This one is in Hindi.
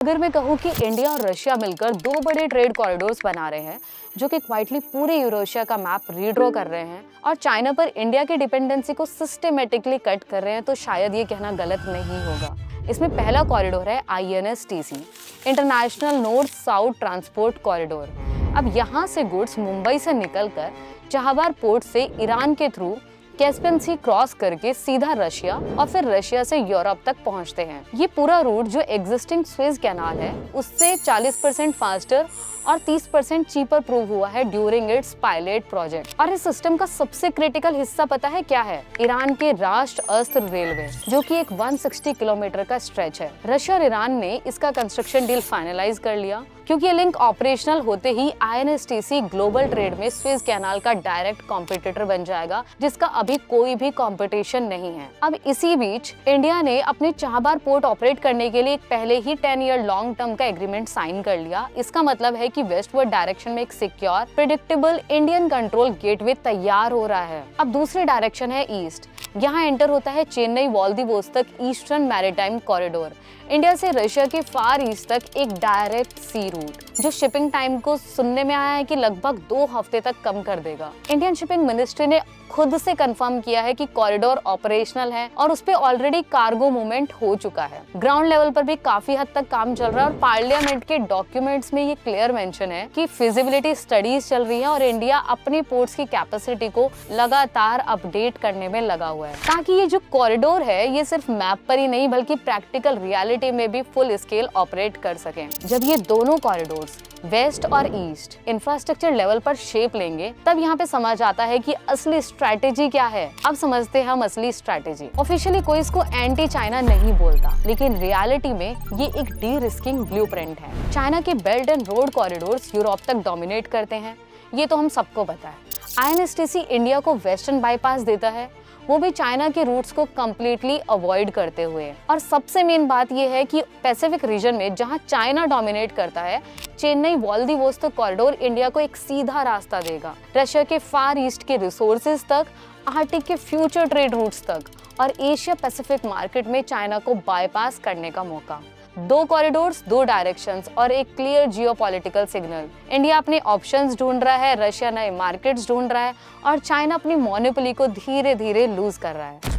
अगर मैं कहूँ कि इंडिया और रशिया मिलकर दो बड़े ट्रेड कॉरिडोर्स बना रहे हैं जो कि क्वाइटली पूरे यूरेशिया का मैप रीड्रॉ कर रहे हैं और चाइना पर इंडिया की डिपेंडेंसी को सिस्टेमेटिकली कट कर रहे हैं, तो शायद ये कहना गलत नहीं होगा। इसमें पहला कॉरिडोर है INSTC, international north south transport corridor. अब यहाँ से गुड्स मुंबई से निकलकर चाबहार पोर्ट से ईरान के थ्रू कैस्पियन सी क्रॉस करके सीधा रशिया और फिर रशिया से यूरोप तक पहुंचते हैं। ये पूरा रूट जो एग्जिस्टिंग स्वेज कैनाल है उससे 40% फास्टर और 30% चीपर प्रूव हुआ है ड्यूरिंग इट्स पायलट प्रोजेक्ट। और इस सिस्टम का सबसे क्रिटिकल हिस्सा पता है क्या है? ईरान के राष्ट्र अस्त्र रेलवे, जो कि एक 160 किलोमीटर का स्ट्रेच है। रशिया और ईरान ने इसका कंस्ट्रक्शन डील फाइनलाइज कर लिया क्योंकि ये लिंक ऑपरेशनल होते ही INSTC ग्लोबल ट्रेड में स्वेज कैनाल का डायरेक्ट कॉम्पिटिटर बन जाएगा, जिसका अभी कोई भी कंपटीशन नहीं है। अब इसी बीच इंडिया ने अपने चाबहार पोर्ट ऑपरेट करने के लिए पहले ही 10 ईयर लॉन्ग टर्म का एग्रीमेंट साइन कर लिया। इसका मतलब है कि वेस्टवर्ड डायरेक्शन में एक secure predictable Indian control gateway तैयार हो रहा है। अब दूसरी डायरेक्शन है ईस्ट। यहाँ एंटर होता है Chennai Vladivostok eastern maritime corridor, India से रशिया के फार ईस्ट तक एक डायरेक्ट सी रूट, जो शिपिंग टाइम को सुनने में आया है कि लगभग 2 हफ्ते तक कम कर देगा। इंडियन शिपिंग मिनिस्ट्री ने खुद से कंफर्म किया है कि कॉरिडोर ऑपरेशनल है और उस पे ऑलरेडी कार्गो मूवमेंट हो चुका है। ग्राउंड लेवल पर भी काफी हद तक काम चल रहा है और पार्लियामेंट के डॉक्यूमेंट्स में ये क्लियर मेंशन है कि फिजिबिलिटी स्टडीज चल रही है और इंडिया अपने पोर्ट्स की कैपेसिटी को लगातार अपडेट करने में लगा हुआ है, ताकि ये जो कॉरिडोर है ये सिर्फ मैप पर ही नहीं बल्कि प्रैक्टिकल रियलिटी में भी फुल स्केल ऑपरेट कर सके। जब ये दोनों कॉरिडोर्स वेस्ट और ईस्ट इंफ्रास्ट्रक्चर लेवल पर शेप लेंगे तब यहाँ पे समझ आता है कि असली स्ट्रैटेजी क्या है। अब समझते हैं हम असली स्ट्रैटेजी। ऑफिशियली कोई इसको एंटी चाइना नहीं बोलता, लेकिन रियलिटी में ये एक डी रिस्किंग ब्लूप्रिंट है। चाइना के belt and road corridors Europe तक डोमिनेट करते हैं, ये तो हम सबको पता है। INSTC इंडिया को वेस्टर्न बाईपास देता है, वो भी चाइना के रूट्स को कम्प्लीटली अवॉइड करते हुए। और सबसे मेन बात यह है कि पैसिफिक रीजन में जहां चाइना डोमिनेट करता है, चेन्नई व्लादिवोस्तोक कॉरिडोर इंडिया को एक सीधा रास्ता देगा रशिया के फार ईस्ट के रिसोर्सेज तक, आर्टिक के फ्यूचर ट्रेड रूट्स तक और एशिया पैसिफिक मार्केट में चाइना को बाईपास करने का मौका। 2 कॉरिडोर्स, 2 डायरेक्शंस और एक क्लियर जियोपॉलिटिकल सिग्नल। इंडिया अपने ऑप्शंस ढूंढ रहा है, रशिया नए मार्केट्स ढूंढ रहा है और चाइना अपनी मोनोपोली को धीरे धीरे लूज कर रहा है।